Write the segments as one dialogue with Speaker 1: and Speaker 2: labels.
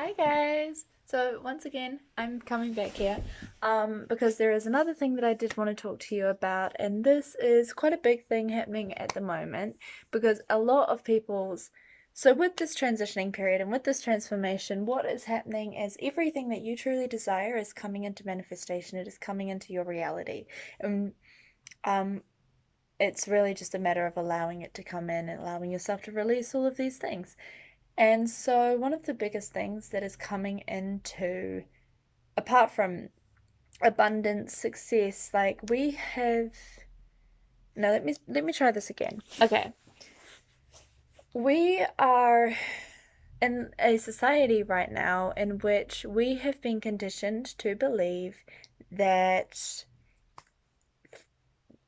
Speaker 1: Hi guys! So once again, I'm coming back here because there is another thing that I did want to talk to you about, and this is quite a big thing happening at the moment because a lot of so with this transitioning period and with this transformation, what is happening is everything that you truly desire is coming into manifestation. It is coming into your reality. And um, it's really just a matter of allowing it to come in and allowing yourself to release all of these things. And so, one of the biggest things that is coming into, apart from abundance, success, like we have. No, let me try this again. Okay, we are in a society right now in which we have been conditioned to believe that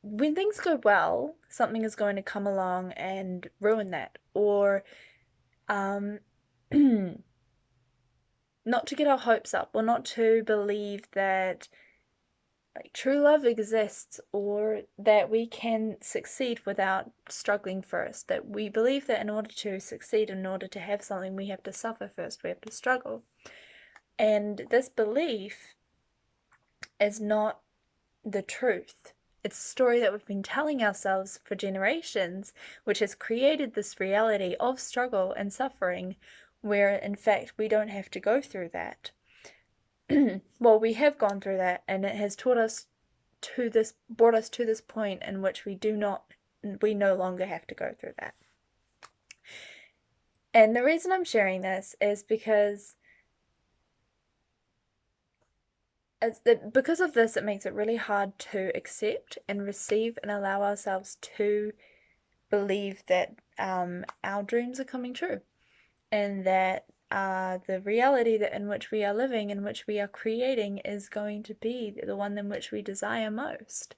Speaker 1: when things go well, something is going to come along and ruin that, or um, not to get our hopes up, or not to believe that like true love exists, or that we can succeed without struggling first. That we believe that in order to succeed, in order to have something, we have to suffer first, we have to struggle. And this belief is not the truth. It's a story that we've been telling ourselves for generations, which has created this reality of struggle and suffering, where in fact we don't have to go through that. Well, we have gone through that, and it has brought us to this point in which we no longer have to go through that. And the reason I'm sharing this is because because of this, it makes it really hard to accept and receive and allow ourselves to believe that our dreams are coming true, and that the reality that in which we are living, in which we are creating, is going to be the one in which we desire most.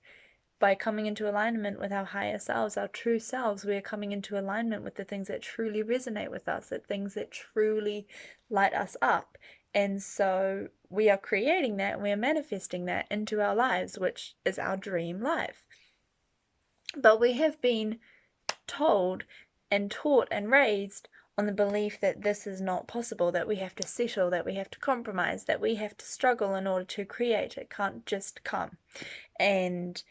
Speaker 1: By coming into alignment with our higher selves, our true selves, we are coming into alignment with the things that truly resonate with us, the things that truly light us up. And so we are creating that, we are manifesting that into our lives, which is our dream life. But we have been told and taught and raised on the belief that this is not possible, that we have to settle, that we have to compromise, that we have to struggle in order to create. It can't just come. And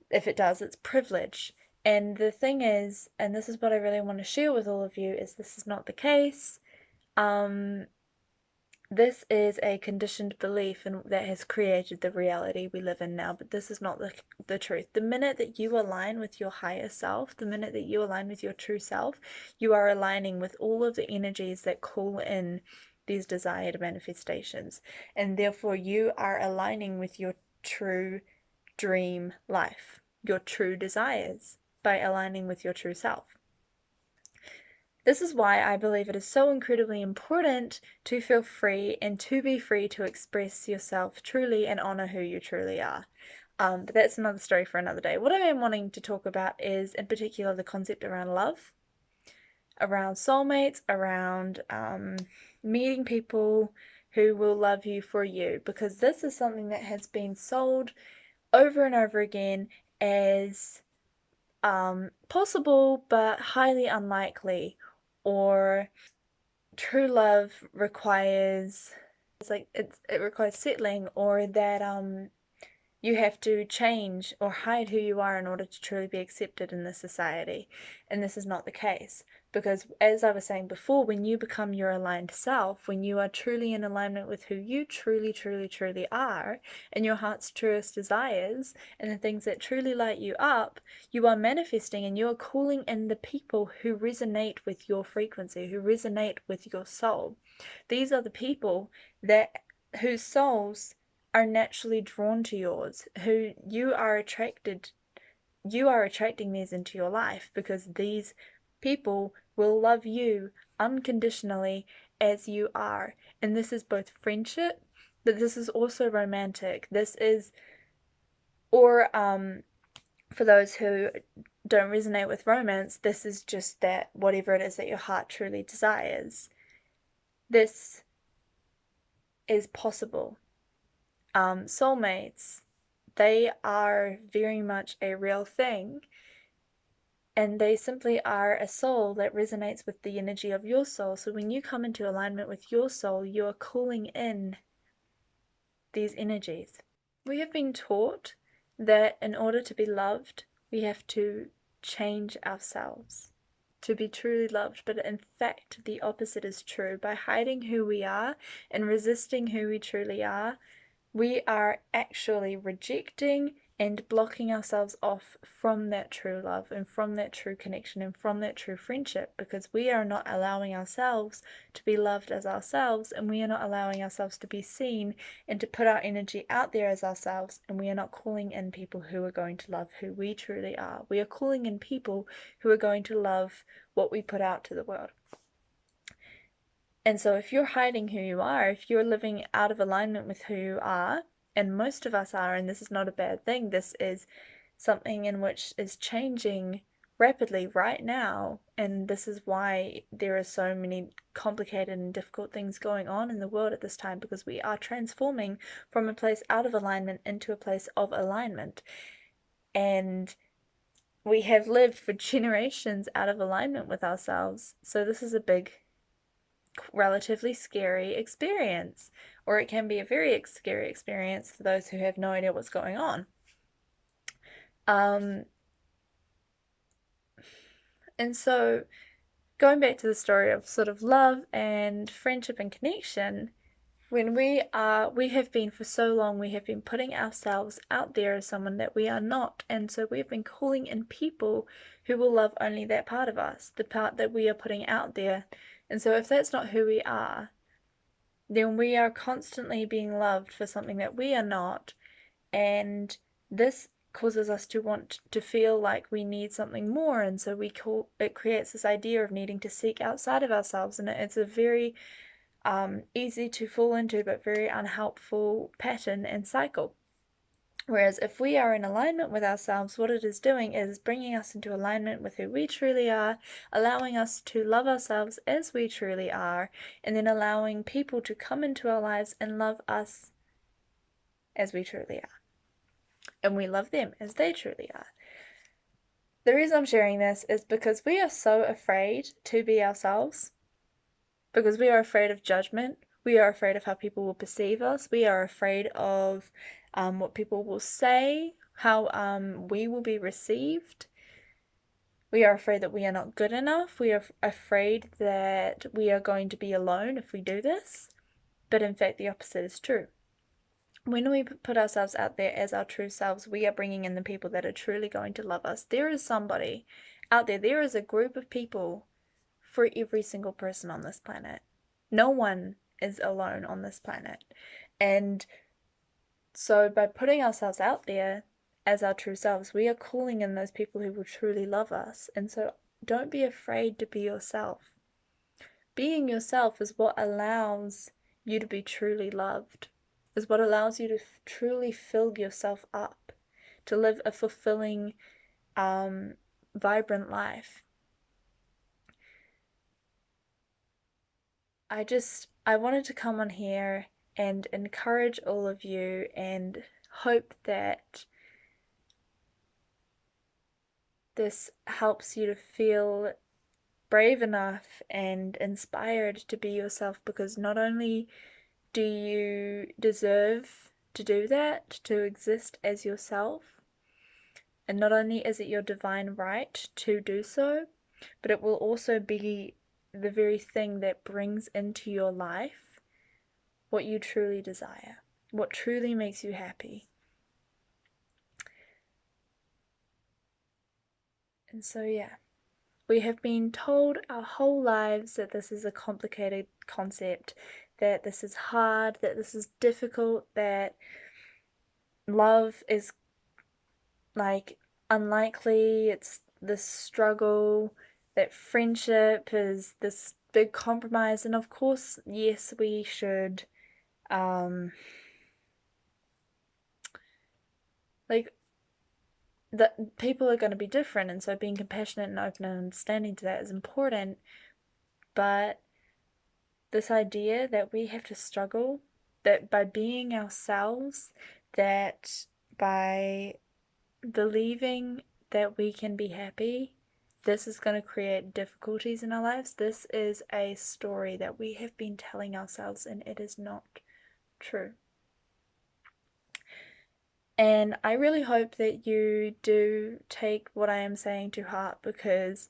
Speaker 1: if it does, it's privilege. And the thing is, and this is what I really want to share with all of you, is this is not the case. This is a conditioned belief that has created the reality we live in now, but this is not the truth. The minute that you align with your higher self, the minute that you align with your true self, you are aligning with all of the energies that call in these desired manifestations. And therefore, you are aligning with your true dream life, your true desires, by aligning with your true self. This is why I believe it is so incredibly important to feel free and to be free to express yourself truly and honor who you truly are. But that's another story for another day. What I am wanting to talk about is, in particular, the concept around love, around soulmates, around meeting people who will love you for you, because this is something that has been sold over and over again as possible but highly unlikely, or true love requires it requires settling, or that you have to change or hide who you are in order to truly be accepted in this society. And this is not the case. Because, as I was saying before, when you become your aligned self, when you are truly in alignment with who you truly, truly, truly are, and your heart's truest desires, and the things that truly light you up, you are manifesting and you are calling in the people who resonate with your frequency, who resonate with your soul. These are the people whose souls are naturally drawn to yours, who you are attracting these into your life, because these people will love you unconditionally as you are. And this is both friendship, but this is also romantic. This is, or for those who don't resonate with romance, this is just that whatever it is that your heart truly desires. This is possible. Soulmates, they are very much a real thing. And they simply are a soul that resonates with the energy of your soul. So when you come into alignment with your soul, you are calling in these energies. We have been taught that in order to be loved, we have to change ourselves to be truly loved, but in fact, the opposite is true. By hiding who we are and resisting who we truly are, we are actually rejecting and blocking ourselves off from that true love and from that true connection and from that true friendship, because we are not allowing ourselves to be loved as ourselves, and we are not allowing ourselves to be seen and to put our energy out there as ourselves, and we are not calling in people who are going to love who we truly are. We are calling in people who are going to love what we put out to the world. And so if you're hiding who you are, if you're living out of alignment with who you are, and most of us are, and this is not a bad thing, this is something in which is changing rapidly right now, and this is why there are so many complicated and difficult things going on in the world at this time, because we are transforming from a place out of alignment into a place of alignment. And we have lived for generations out of alignment with ourselves, so this is a big, relatively scary experience, or it can be a very scary experience for those who have no idea what's going on. And so going back to the story of sort of love and friendship and connection, when we have been for so long, we have been putting ourselves out there as someone that we are not, and so we've been calling in people who will love only that part of us, the part that we are putting out there. And so if that's not who we are, then we are constantly being loved for something that we are not, and this causes us to want to feel like we need something more, and so it creates this idea of needing to seek outside of ourselves, and it's a very easy to fall into but very unhelpful pattern and cycle. Whereas if we are in alignment with ourselves, what it is doing is bringing us into alignment with who we truly are, allowing us to love ourselves as we truly are, and then allowing people to come into our lives and love us as we truly are. And we love them as they truly are. The reason I'm sharing this is because we are so afraid to be ourselves, because we are afraid of judgment. We are afraid of how people will perceive us. We are afraid of what people will say, how we will be received. We are afraid that we are not good enough. We are afraid that we are going to be alone if we do this. But in fact, the opposite is true. When we put ourselves out there as our true selves, we are bringing in the people that are truly going to love us. There is somebody out there. There is a group of people for every single person on this planet. No one is alone on this planet. And so by putting ourselves out there as our true selves, we are calling in those people who will truly love us. And so don't be afraid to be yourself. Being yourself is what allows you to be truly loved, is what allows you to truly fill yourself up, to live a fulfilling, vibrant life. I wanted to come on here and encourage all of you and hope that this helps you to feel brave enough and inspired to be yourself, because not only do you deserve to do that, to exist as yourself, and not only is it your divine right to do so, but it will also be the very thing that brings into your life what you truly desire, what truly makes you happy. And so, yeah, we have been told our whole lives that this is a complicated concept, that this is hard, that this is difficult, that love is like unlikely, it's this struggle, that friendship is this big compromise. And of course, yes, we should like that people are going to be different, and so being compassionate and open and understanding to that is important. But this idea that we have to struggle, that by being ourselves, that by believing that we can be happy, this is going to create difficulties in our lives. This is a story that we have been telling ourselves, and it is not true. And I really hope that you do take what I am saying to heart, because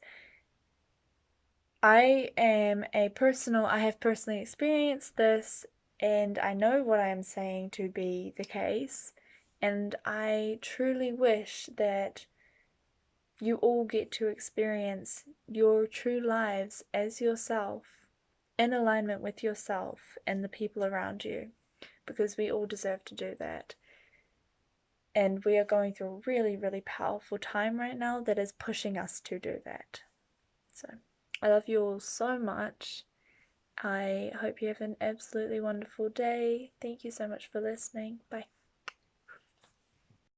Speaker 1: I have personally experienced this, and I know what I am saying to be the case. And I truly wish that you all get to experience your true lives as yourself, in alignment with yourself and the people around you, because we all deserve to do that. And we are going through a really, really powerful time right now that is pushing us to do that. So, I love you all so much. I hope you have an absolutely wonderful day. Thank you so much for listening. Bye.